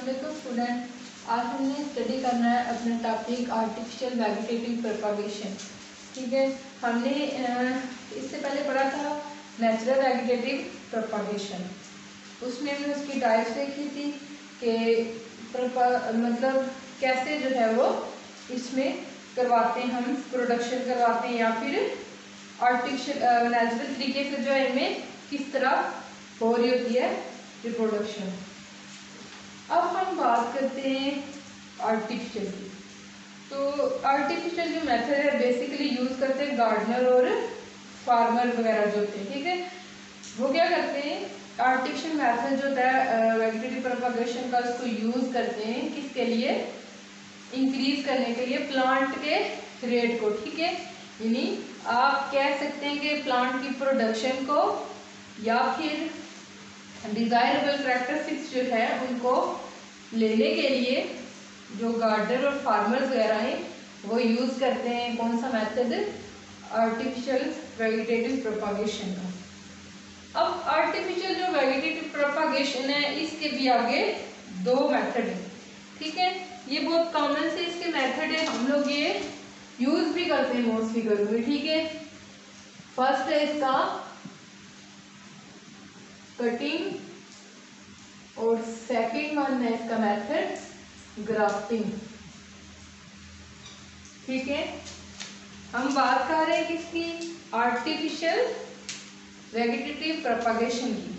अस्सलामुअलैकुम स्टूडेंट। आज हमने स्टडी करना है अपना टॉपिक आर्टिफिशियल वेजिटेटिव प्रोपागेशन। ठीक है, हमने इससे पहले पढ़ा था नेचुरल वेजिटेटिव प्रोपागेशन। उसमें हमने उसकी टाइप्स देखी थी कि मतलब कैसे जो है वो इसमें करवाते हैं, हम प्रोडक्शन करवाते हैं या फिर आर्टिफिशियल नेचुरल तरीके से जो है इनमें किस तरह हो रही होती है रिप्रोडक्शन। अब हम बात करते हैं आर्टिफिशियल की। तो आर्टिफिशियल जो मेथड है बेसिकली यूज करते हैं गार्डनर और फार्मर वगैरह जो होते हैं। ठीक है, वो क्या करते हैं, आर्टिफिशियल मेथड जो होता है वेजिटेटिव प्रोपागेशन का, उसको यूज करते हैं किसके लिए, इंक्रीज करने के लिए प्लांट के रेट को। ठीक है, यानी आप कह सकते हैं कि प्लांट की प्रोडक्शन को या फिर डिजायरेबल कैरेक्टरिस्टिक्स जो है उनको लेने के लिए जो गार्डनर और फार्मर्स वगैरह हैं वो यूज करते हैं कौन सा मेथड, आर्टिफिशियल वेजिटेटिव प्रोपागेशन का। अब आर्टिफिशियल जो वेजिटेटिव प्रोपागेशन है इसके भी आगे दो मेथड है। ठीक है, ये बहुत कॉमन से इसके मेथड है, हम लोग ये यूज भी करते हैं मोस्टली घरों में। ठीक है, फर्स्ट है इसका कटिंग और सेकंड वन है इसका मेथड ग्राफ्टिंग। ठीक है, हम बात कर रहे हैं किसकी, आर्टिफिशियल वेजिटेटिव प्रोपागेशन की।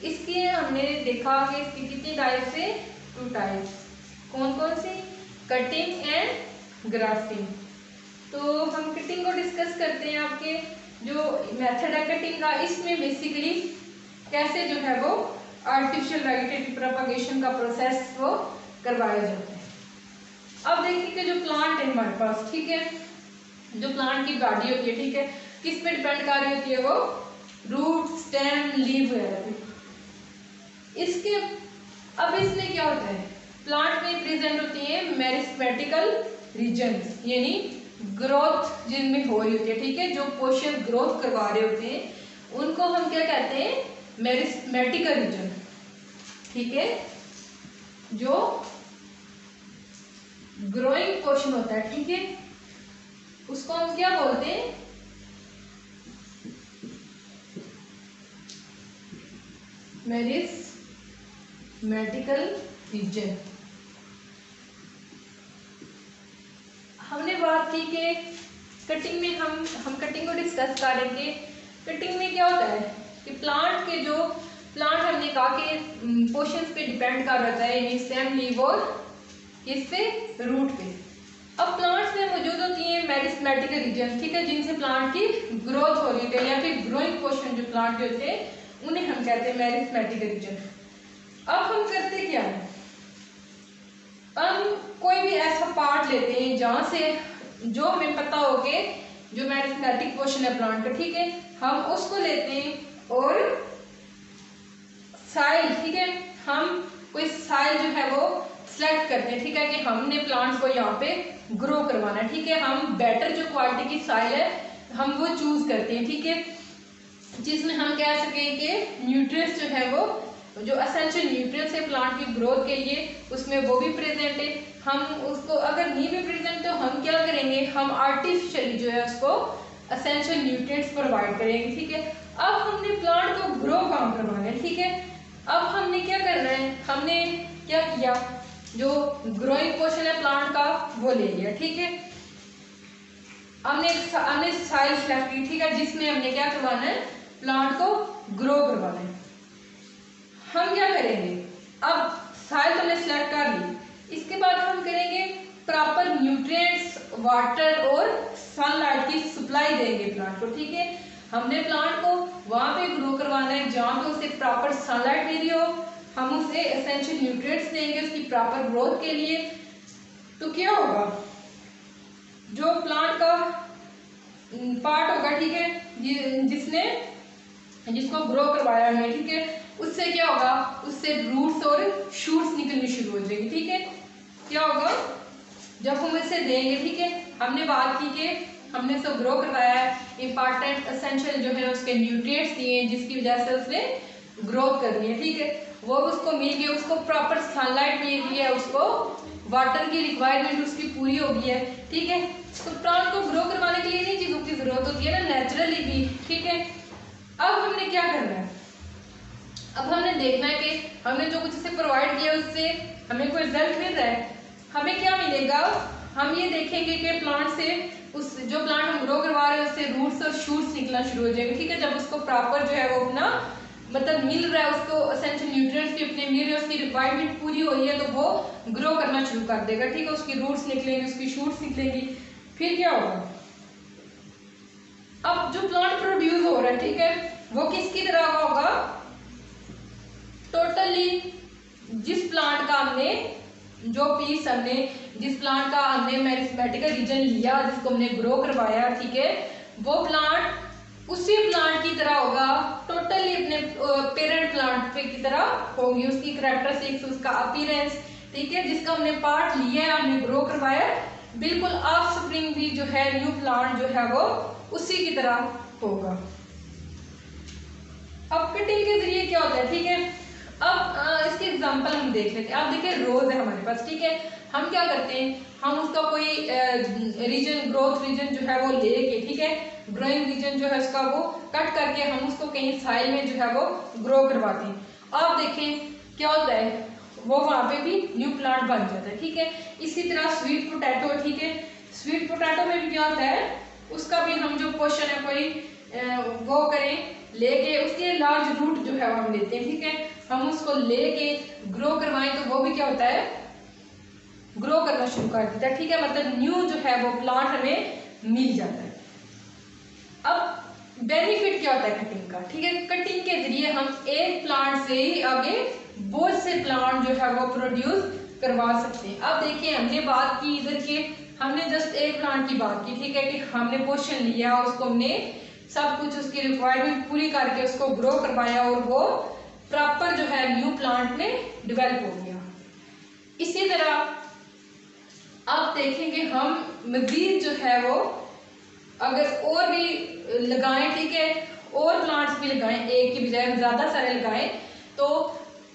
इसकी हमने देखा कि इसकी कितनी टाइप्स है, 2 टाइप्स। कौन कौन सी, कटिंग एंड ग्राफ्टिंग। तो हम कटिंग को डिस्कस करते हैं। आपके जो मेथड है कटिंग का, इसमें बेसिकली कैसे जो है वो आर्टिफिशियल वेजिटेटिव प्रोपागेशन का प्रोसेस वो करवाया जाता है। अब देखिए कि जो प्लांट है हमारे पास, ठीक है, जो प्लांट की बॉडी होती है, ठीक है, किस पे डिपेंड कर रही होती है वो, रूट, स्टेम, लीव वगैरह पे। इसके अब इसमें क्या होता है, प्लांट में प्रेजेंट होती है मेरिस्टेमेटिकल रीजन्स, यानी ग्रोथ जिनमें हो रही होती है। ठीक है, जो पोषण ग्रोथ करवा रहे होते हैं उनको हम क्या कहते हैं, मेरिस्टेमेटिकल रीजन। ठीक है, जो ग्रोइंग पोर्शन होता है, ठीक है, उसको हम क्या बोलते हैं, मेरिस्टेमेटिकल रीजन। हमने बात की कि कटिंग में हम कटिंग को डिस्कस करेंगे। कटिंग में क्या होता है कि प्लांट के जो प्लांट हमने कहा कि पोर्शंस पे डिपेंड कर रहता है, यानी स्टेम, लीव और किस पे, रूट पे। अब प्लांट्स में मौजूद होती है मेरिस्टेमेटिकल रीजन, ठीक है, जिनसे प्लांट की ग्रोथ हो रही है या फिर ग्रोइंग पोर्शन जो प्लांट के होते हैं उन्हें हम कहते हैं मेरिस्टेमेटिकल रीजन। अब हम करते क्या है, हम कोई भी ऐसा पार्ट लेते हैं जहां से जो हमें पता हो कि जो मेरिस्टेमेटिक पोर्शन है प्लांट का, ठीक है, हम उसको लेते हैं और साइल, ठीक है, हम कोई साइल जो है वो सिलेक्ट करते हैं। ठीक है, कि हमने प्लांट को यहाँ पे ग्रो करवाना है। ठीक है, हम बेटर जो क्वालिटी की साइल है हम वो चूज करते हैं। ठीक है, जिसमें हम कह सकें कि न्यूट्रिएंट्स जो है वो जो एसेंशियल न्यूट्रिएंट्स है प्लांट की ग्रोथ के लिए उसमें वो भी प्रेजेंट है। हम उसको अगर नहीं भी प्रेजेंट तो हम क्या करेंगे, हम आर्टिफिशियली जो है उसको एसेंशियल न्यूट्रिएंट्स प्रोवाइड करेंगे। ठीक है, अब हमने प्लांट को ग्रो काम करवाना है। ठीक है, अब हमने क्या करना है, हमने क्या किया, जो ग्रोइंग पोर्शन है प्लांट का वो ले लिया। ठीक है, हमने साइल सेलेक्ट की, ठीक है, जिसमें हमने क्या करवाना है, प्लांट को ग्रो करवाना है। हम क्या करेंगे, अब साइल हमने सेलेक्ट कर ली, इसके बाद हम करेंगे प्रॉपर न्यूट्रिएंट्स, वाटर और सनलाइट की सप्लाई देंगे प्लांट को। ठीक है, हमने प्लांट को वहां पे ग्रो करवाना है जहां पे उसे प्रॉपर सनलाइट मिल रही हो, हम उसे एसेंशियल न्यूट्रिएंट्स देंगे उसकी प्रॉपर ग्रोथ के लिए। तो क्या होगा, जो प्लांट का पार्ट होगा, ठीक है, जिसको ग्रो करवाया हमने, ठीक है, उससे क्या होगा, उससे रूट्स और शूट्स निकलनी शुरू हो जाएगी। ठीक है, क्या होगा, जब हम इसे देंगे, ठीक है, हमने बात की कि हमने उसको ग्रो करवाया है, इंपॉर्टेंट एसेंशियल जो है उसके न्यूट्रिएंट्स दिए हैं जिसकी वजह से उसने ग्रोथ करनी है। ठीक है, वो उसको मिल गई, उसको प्रॉपर सनलाइट मिल गई है, उसको वाटर की रिक्वायरमेंट उसकी पूरी हो गई है, ठीक है। तो प्लांट को ग्रो करवाने के लिए इन्हीं चीज़ों की जरूरत होती है ना, नेचुरली भी, ठीक है। अब हमने क्या करना है, अब हमने देखना है कि हमने जो कुछ इसे प्रोवाइड किया उससे हमें कोई रिजल्ट मिल रहा है। हमें क्या मिलेगा, हम ये देखेंगे कि प्लांट से उस जो प्लांट हम ग्रो करवा रहे हैं उससे रूट्स और शूट्स निकलना शुरू हो जाएंगे, ठीक है। जब उसको प्रॉपर जो है वो अपना मतलब मिल रहा है, उसको एसेंशियल न्यूट्रिएंट्स भी अपने मिल रहे हैं, उसकी रिक्वायरमेंट पूरी हो रही है, तो वो ग्रो करना शुरू कर देगा, ठीक है। उसकी रूट्स निकलेंगी, उसकी शूट्स निकलेंगी, फिर क्या होगा, अब जो प्लांट प्रोड्यूस हो रहा है, ठीक है, वो किसकी तरह का होगा, टोटली जिस प्लांट का हमने जो पीस हमने जिस प्लांट का हमने मेरिस्टेमेटिक रीजन लिया, जिसको हमने ग्रो करवाया, ठीक है, वो प्लांट उसी प्लांट की तरह होगा, टोटली अपने पेरेंट प्लांट की तरह होगी, उसकी कैरेक्टरिस्टिक्स, उसका अपीयरेंस, ठीक है, जिसका हमने पार्ट लिया है, हमने ग्रो करवाया, बिल्कुल ऑफस्प्रिंग भी जो है न्यू प्लांट जो है वो उसी की तरह होगा। अब कटिंग के जरिए क्या होता है, ठीक है, अब इसके एग्जांपल हम देख लेते हैं। आप देखिए रोज है हमारे पास, ठीक है, हम क्या करते हैं, हम उसका कोई रीजन, ग्रोथ रीजन जो है वो लेके, ठीक है, ग्रोइंग रीजन जो है उसका वो कट करके हम उसको कहीं साइल में जो है वो ग्रो करवाते हैं। आप देखें क्या होता है, वो वहाँ पे भी न्यू प्लांट बन जाता है, ठीक है। इसी तरह स्वीट पोटैटो, ठीक है, स्वीट पोटैटो में भी क्या होता है, उसका भी हम जो पोर्शन है कोई वो करें लेके, उसके लार्ज रूट जो है वो हम लेते हैं, ठीक है, हम उसको लेके ग्रो करवाएं तो वो भी क्या होता है, ग्रो करना शुरू कर देता है, ठीक है, मतलब न्यू जो है वो प्लांट हमें मिल जाता है। अब बेनिफिट क्या होता है कटिंग का, ठीक है, कटिंग के जरिए हम एक प्लांट से ही आगे बहुत से प्लांट जो है वो प्रोड्यूस करवा सकते हैं। अब देखिए हमने बात की इधर के, हमने जस्ट एक प्लांट की बात की, ठीक है, कि हमने पोर्शन लिया, उसको हमने सब कुछ उसकी रिक्वायरमेंट पूरी करके उसको ग्रो करवाया और वो प्रॉपर जो है न्यू प्लांट में डेवलप हो गया। इसी तरह आप देखेंगे हम मजीद जो है वो अगर और भी लगाएं, ठीक है, और प्लांट्स भी लगाएं, एक की बजाय ज्यादा सारे लगाएं, तो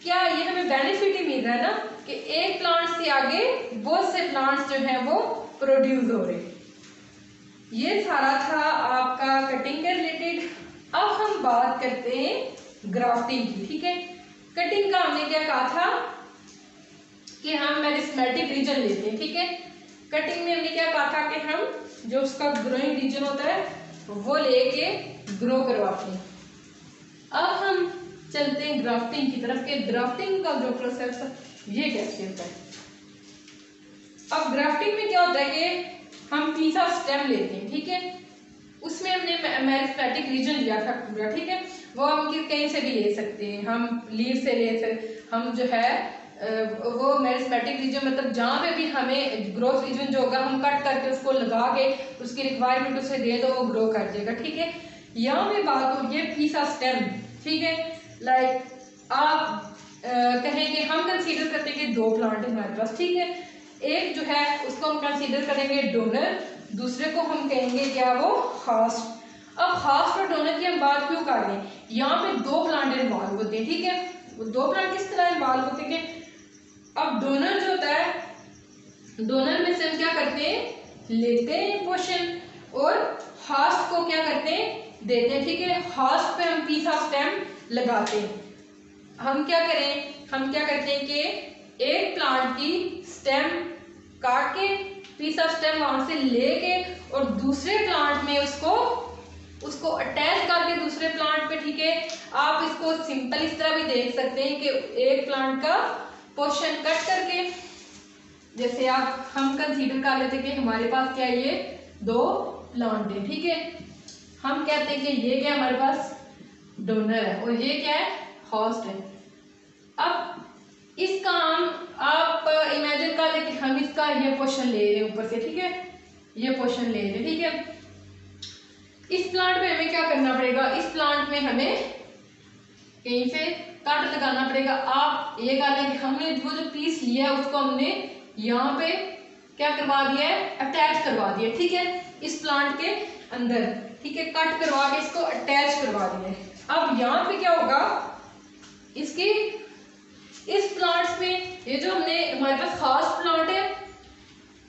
क्या ये हमें बेनिफिट ही मिल रहा है ना कि एक प्लांट से आगे बहुत से प्लांट्स जो है वो प्रोड्यूस हो रहे। ये सारा था आपका कटिंग के रिलेटेड। अब हम बात करते हैं ग्राफ्टिंग की, ठीक है। कटिंग का हमने क्या कहा था कि हम मेरिस्टेमेटिक रीजन लेते हैं, ठीक है। कटिंग में हमने क्या कहा था कि हम जो उसका ग्रोइंग रीजन होता है वो लेके ग्रो करवाते हैं। अब हम चलते हैं ग्राफ्टिंग की तरफ के ग्राफ्टिंग का जो प्रोसेस है ये कैसे होता है। अब ग्राफ्टिंग में क्या होता है कि हम पीस ऑफ स्टेम लेते हैं, ठीक है, उसमें हमने मेरिस्टेमेटिक रीजन लिया था पूरा, ठीक है, वो हम कहीं से भी ले सकते हैं, हम लीड से ले सकते, हम जो है वो मेरिस्टेमेटिक रीजन मतलब जहाँ पे भी हमें ग्रोथ रीजन जो होगा हम कट करके उसको लगा के उसकी रिक्वायरमेंट उसे दे तो वो ग्रो कर जाएगा, ठीक है। यहाँ पे बात हो रही है पीस ऑफ स्टेम, ठीक है, लाइक आप कहें कि हम कंसीडर करते हैं कि दो प्लांट है हमारे पास, ठीक है, एक जो है उसको हम कंसीडर करेंगे डोनर, दूसरे को हम कहेंगे क्या वो होस्ट। अब होस्ट और डोनर की हम बात क्यों कर रहे हैं, यहाँ पे दो प्लांट इन्वॉल्व होते हैं, ठीक है, वो दो प्लांट किस तरह इन्वॉल्व होते हैं। अब डोनर जो होता है, डोनर में से हम क्या करते हैं, लेते हैं पोर्शन और होस्ट को क्या करते हैं, देते हैं, ठीक है। होस्ट पे हम पीस ऑफ स्टेम लगाते हैं। हम क्या करें, हम क्या करते हैं कि एक प्लांट की स्टेम काट के पीस ऑफ स्टेम वहां से लेके और दूसरे प्लांट में उसको अटैच करके दूसरे प्लांट पे, ठीक है। आप इसको सिंपल इस तरह भी देख सकते हैं कि एक प्लांट का पोर्शन कट करके, जैसे आप हम कंसीडर कर लेते हैं कि हमारे पास क्या है, ये दो प्लांट है, ठीक है, हम कहते हैं कि ये क्या हमारे पास डोनर है और ये क्या है, होस्ट है। अब इसका आप इमेजिन कर ले कि हम इसका ये पोर्शन ले रहे हैं ऊपर से, ठीक है, ये पोर्शन ले रहे हैं, ठीक है। इस प्लांट में हमें क्या करना पड़ेगा, इस प्लांट में हमें कहीं से कट लगाना पड़ेगा। आप ये कर लें कि हमने वो जो पीस लिया है उसको हमने यहाँ पे क्या करवा दिया है, अटैच करवा दिया, ठीक है, इस प्लांट के अंदर, ठीक है, कट करवा के इसको अटैच करवा दिया है। अब यहाँ पे क्या होगा, इसकी इस प्लांट्स में ये जो हमने हमारे पास खास प्लांट है,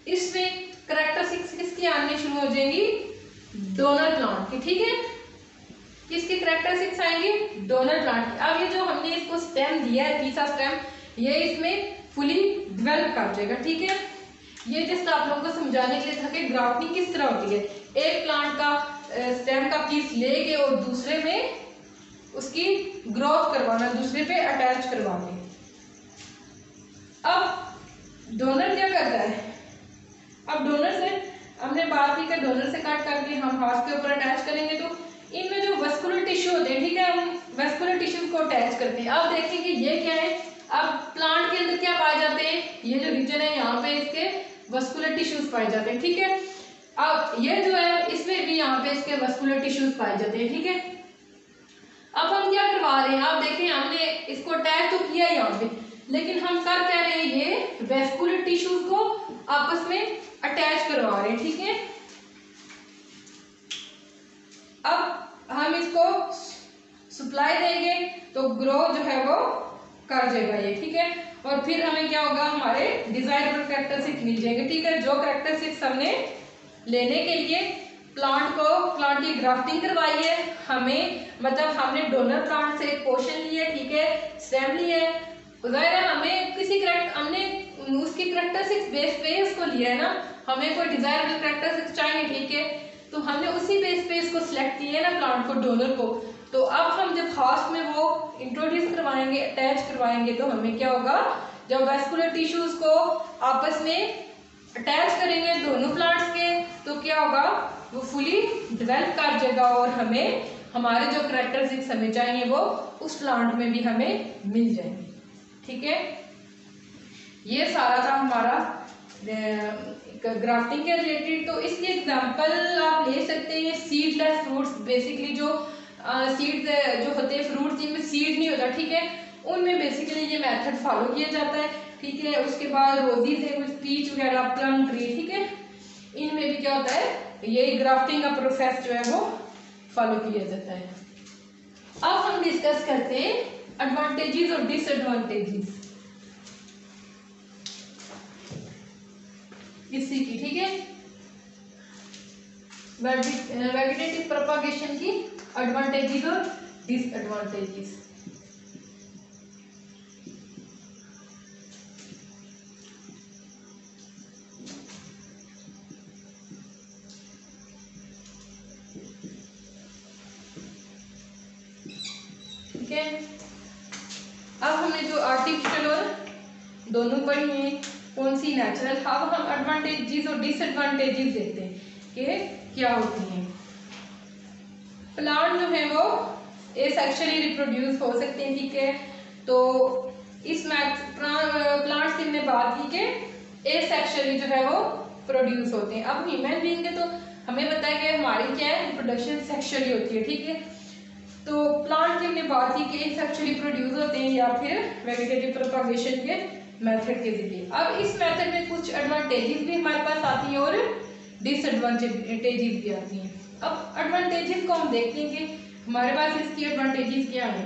इसमें करैक्टरिस्टिक्स किसकी आने शुरू हो जाएंगी, डोनर प्लांट की। ठीक है, किसकी करैक्टरिस्टिक्स आएंगी, डोनर प्लांट की। अब ये जो हमने इसको स्टेम दिया है, तीसरा स्टेम, ये इसमें फुली डेवलप कर जाएगा। ठीक है, ये जस्ट आप लोगों को समझाने के लिए था कि ग्राफ्टिंग किस तरह होती है। एक प्लांट का स्टेम का पीस लेके और दूसरे में उसकी ग्रोथ करवाना, दूसरे पे अटैच करवाने। अब डोनर क्या करता है, अब डोनर से हमने बात की कि डोनर से कट करके हम हार्ट के ऊपर अटैच करेंगे, तो इनमें जो वेस्कुलर टिश्यू होते हैं, ठीक है, हम वेस्कुलर टिश्यूज को अटैच करते हैं। अब देखेंगे ये क्या है, अब प्लांट के अंदर क्या पाए जाते हैं, ये जो रीजन है यहाँ पे इसके वेस्कुलर टिश्यूज पाए जाते हैं। ठीक है, अब ये जो है इसमें भी यहाँ पे इसके वेस्कुलर टिश्यूज पाए जाते हैं। ठीक है, अब हम क्या करवा रहे हैं, आप देखें हमने इसको अटैच तो किया यहाँ पे, लेकिन हम कर क्या रहे हैं, ये वेस्कुलर टिश्यूज को आपस में अटैच करवा रहे हैं। ठीक है, अब हम इसको सप्लाई देंगे तो ग्रो जो है वो कर जाएगा ये। ठीक है, और फिर हमें क्या होगा, हमारे डिजायरेबल कैरेक्टरिस्टिक्स मिल जाएंगे। ठीक है, जो कैरेक्टरिस्टिक्स हमने लेने के लिए प्लांट की ग्राफ्टिंग करवाई है, हमें मतलब हमने डोनर प्लांट से एक पोर्शन लिया है, ठीक है, स्टेम लिया है, जाहिर है हमें किसी हमने उसकी कैरेक्टरिस्टिक्स बेस पे उसको लिया है ना, हमें कोई डिजायरेबल कैरेक्टरिस्टिक्स चाहिए। ठीक है, तो हमने उसी बेस पे इसको सिलेक्ट किया है ना प्लांट को, डोनर को। तो अब हम जब फास्ट में वो इंट्रोड्यूस करवाएंगे, अटैच करवाएंगे, तो हमें क्या होगा, जब वेस्कुलर टिश्यूज को आपस में अटैच करेंगे दोनों प्लांट्स के, तो क्या होगा, वो फुली डेवलप कर जाएगा और हमें हमारे जो कैरेक्टरिस्टिक्स हमें चाहिए वो उस प्लांट में भी हमें मिल जाएंगे। ठीक है, ये सारा था हमारा ग्राफ्टिंग के रिलेटेड। तो इसकी एग्जांपल आप ले सकते हैं सीडलेस फ्रूट्स, बेसिकली जो सीड्स जो होते हैं फ्रूट्स जिनमें सीड नहीं होता, ठीक है, उनमें बेसिकली ये मेथड फॉलो किया जाता है। ठीक है, उसके बाद रोजीज है, कुछ पीच वगैरह, प्लम ट्री, ठीक है, इनमें भी क्या होता है, ये ग्राफ्टिंग का प्रोसेस जो है वो फॉलो किया जाता है। अब हम डिस्कस करते हैं एडवांटेजेस और डिसएडवांटेजेस इसी की। ठीक है, वेजिटेटिव प्रोपागेशन की एडवांटेजेस और डिसएडवांटेजेस। ठीक है, अब हमने जो आर्टिफिशियल और दोनों पढ़ी हैं, कौन सी नेचुरल, अब हम एडवांटेजेस और डिसएडवांटेजेस देखते हैं कि क्या होती हैं। प्लांट जो है वो एसेक्सुअली रिप्रोड्यूस हो सकते हैं। ठीक है, तो इस प्लांट्स की हमने बात की कि एसेक्सुअली जो है वो प्रोड्यूस होते हैं। अब ह्यूमन बीइंग के तो हमें पता है कि हमारी क्या है, रिप्रोडक्शन सेक्सुअली होती है। ठीक है, तो प्लांट की हमने बात की कि एसेक्सुअली प्रोड्यूस होते हैं या फिर वेजिटेटिव प्रोपागेशन के मेथड के जरिए। अब इस मेथड में कुछ एडवांटेजेस भी हमारे पास आती हैं और डिसएडवांटेजेस भी आती हैं। अब एडवांटेजेस को हम देखेंगे, हमारे पास इसकी एडवांटेजेस क्या है।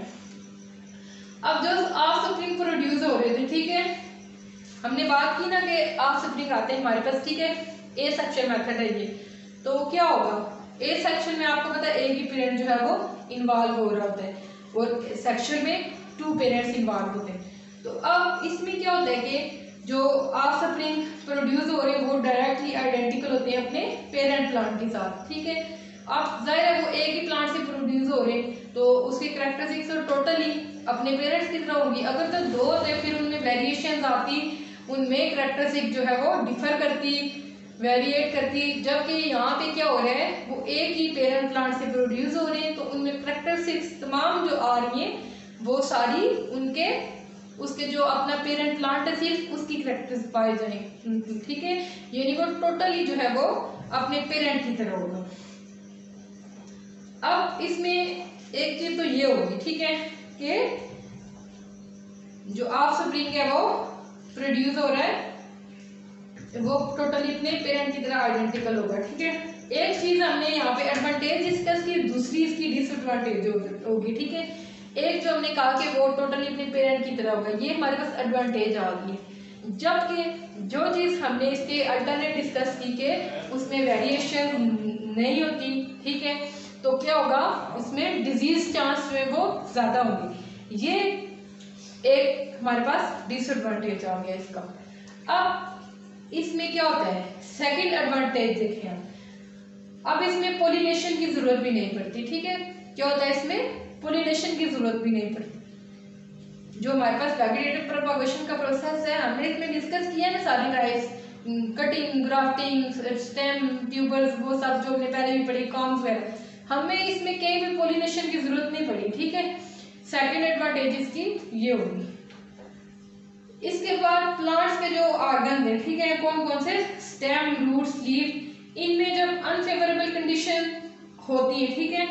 अब जो ऑफस्प्रिंग प्रोड्यूस हो रहे थे, ठीक है, हमने बात की ना कि ऑफस्प्रिंग आते हैं हमारे पास। ठीक है, ए सेक्शन मेथड है ये, तो क्या होगा, ए सेक्शन में आपको पता है एक ही पेरेंट जो है वो इन्वॉल्व हो रहा होता है और सेक्शन में 2 पेरेंट्स इन्वॉल्व होते हैं। तो अब इसमें क्या होता है कि जो ऑफस्प्रिंग प्रोड्यूस हो रहे हैं वो डायरेक्टली आइडेंटिकल होते हैं अपने पेरेंट प्लांट के साथ। ठीक है, अब जाहिर है वो एक ही प्लांट से प्रोड्यूस हो रहे हैं तो उसकी कैरेक्टरिस्टिक्स और टोटली अपने पेरेंट्स की तरह होंगी। अगर तो 2 होते फिर उनमें वेरिएशंस आती, उनमें कैरेक्टरिस्टिक जो है वो डिफर करती, वेरिएट करती। जबकि यहाँ पे क्या हो रहा है, वो एक ही पेरेंट प्लांट से प्रोड्यूस हो रहे हैं तो उनमें कैरेक्टरिस्टिक्स तमाम जो आ रही हैं वो सारी उनके उसके जो अपना पेरेंट प्लांट है सिर्फ उसकी कैरेक्टरिस्टिक्स पाई जाएंगी। ठीक है, यानी वो टोटली जो है वो अपने पेरेंट की तरह होगा। अब इसमें एक चीज तो ये होगी, ठीक है, कि जो ऑफस्प्रिंग है वो प्रोड्यूस हो रहा है वो टोटली अपने पेरेंट की तरह आइडेंटिकल होगा। ठीक है, एक चीज हमने यहाँ पे एडवांटेज डिस्कस की, दूसरी इसकी डिसएडवांटेज होगी। ठीक है, एक जो हमने कहा कि वो टोटली अपने पेरेंट की तरह होगा, ये हमारे पास एडवांटेज आ गई है। जबकि जो चीज़ हमने इसके अल्टरनेट डिस्कस की के उसमें वेरिएशन नहीं होती, ठीक है, तो क्या होगा, उसमें डिजीज चांस जो है वो ज़्यादा होंगे। ये एक हमारे पास डिसएडवांटेज आ गया इसका। अब इसमें क्या होता है, सेकंड एडवांटेज देखें हम। अब इसमें पोलिनेशन की जरूरत भी नहीं पड़ती, ठीक है। क्या होता है, इसमें पोलिनेशन की जरूरत भी नहीं पड़ती। जो हमारे पास वेजिटेटिव प्रोपगेशन का प्रोसेस है, हमने इसमें डिस्कस किया ना सारी types, cutting, grafting, stem, tubers, वो सब जो हमने पहले भी पढ़ी, कॉम्स वगैरह, हमें इसमें कहीं भी पोलिनेशन की जरूरत नहीं पड़ी, ठीक है। सेकंड एडवांटेज इसकी ये होगी। इसके बाद प्लांट्स के जो ऑर्गन है, ठीक है, कौन कौन से, स्टेम, रूट्स, लीफ, इनमें जब अनफेवरेबल कंडीशन होती है, ठीक है,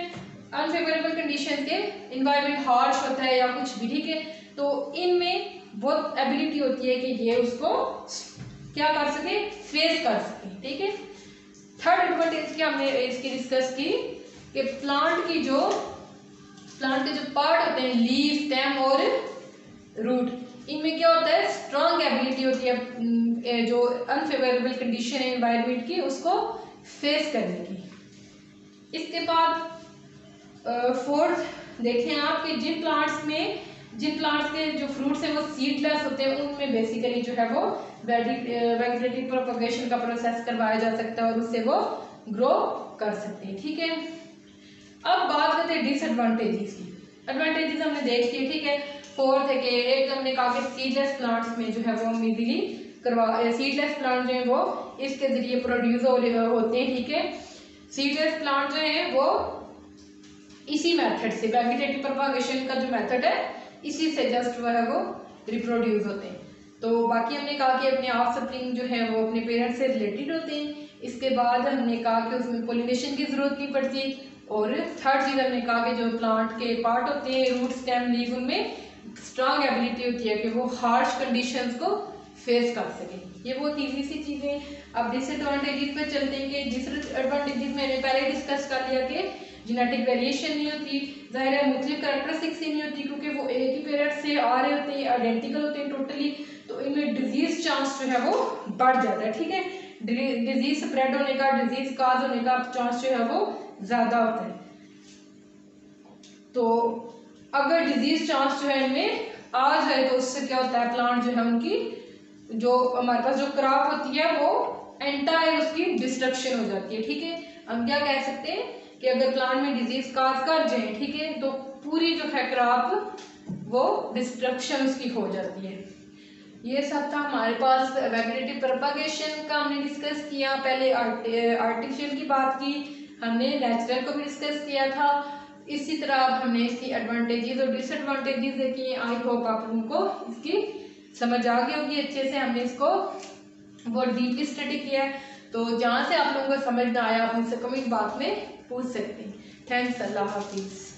अनफेवरेबल कंडीशन के इन्वायरमेंट हार्श होता है या कुछ भी, ठीक है, तो इनमें बहुत एबिलिटी होती है कि ये उसको क्या कर सके, फेस कर सके, ठीक है। थर्ड एडवांटेज क्या हमने इसकी डिस्कस की कि प्लांट के जो पार्ट होते हैं, लीफ, स्टेम और रूट, इनमें क्या होता है, स्ट्रॉन्ग एबिलिटी होती है जो अनफेवरेबल कंडीशन है एनवायरनमेंट की उसको फेस करने की। इसके बाद फोर्थ देखें आप कि जिन प्लांट्स के जो फ्रूट्स हैं वो सीडलेस होते हैं, उनमें बेसिकली जो है वो वेजिटेटिव प्रोपगेशन का प्रोसेस करवाया जा सकता है और उससे वो ग्रो कर सकते हैं, ठीक है। अब बात करते हैं डिसएडवांटेजेस की। एडवांटेजेस हमने देख लिए, ठीक है। फोर्थ है कि एक हमने कहा कि सीडलेस प्लांट्स में जो है वो हम इजीली सीडलेस प्लांट जो है वो इसके जरिए प्रोड्यूस होते हैं, ठीक है। सीडलेस प्लांट जो है वो इसी मेथड से, वेजिटेटिव प्रोपगेशन का जो मेथड है इसी से जस्ट वो है वो रिप्रोड्यूस होते हैं। तो बाकी हमने कहा कि अपने ऑफस्प्रिंग जो है वो अपने पेरेंट्स से रिलेटेड होते हैं। इसके बाद हमने कहा कि उसमें पोलिनेशन की जरूरत नहीं पड़ती। और थर्ड चीज हमने कहा कि जो प्लांट के पार्ट होते हैं, रूट, स्टेम, लीफ, उनमें स्ट्रांग एबिलिटी होती है कि वो हार्श कंडीशंस को फेस कर सके। ये बहुत ईजी सी चीजें। अब डिसएडवांटेजेस पे चलते हैं कि डिसएडवांटेजेस मैंने पहले डिस्कस कर लिया कि जेनेटिक वेरिएशन नहीं होती, जाहिर है मुख्तलिफ कैरेक्टरिस्टिक्स ही नहीं होती क्योंकि वो एक ही पेरेंट से आ रहे होते हैं, आइडेंटिकल होते हैं टोटली, तो इनमें डिजीज चांस जो है वो बढ़ जाता है, ठीक है। डिजीज स्प्रेड होने का, डिजीज काज होने का चांस जो है वो ज्यादा होता है। तो अगर डिजीज चांस जो है इनमें आ जाए तो उससे क्या होता है, प्लांट जो है उनकी जो हमारे पास जो क्रॉप होती है वो एंटायर उसकी डिस्ट्रक्शन हो जाती है, ठीक है। हम क्या कह सकते हैं कि अगर प्लांट में डिजीज काज कर जाए, ठीक है, तो पूरी जो है क्रॉप वो डिस्ट्रक्शन उसकी हो जाती है। ये सब था हमारे पास वेजिटेटिव प्रोपगेशन का, हमने डिस्कस किया। पहले आर्टिफिशियल की बात की हमने, नेचुरल को भी डिस्कस किया था। इसी तरह हमने इसकी एडवांटेजेस और डिसएडवांटेजेस देखी। आई होप आप लोगों को इसकी समझ आ गई होगी अच्छे से। हमने इसको बहुत डीपली स्टडी किया है, तो जहाँ से आप लोगों को समझ ना आया आप मुझसे कमेंट बॉक्स में पूछ सकते हैं। थैंक्स, अल्लाह हाफिज़।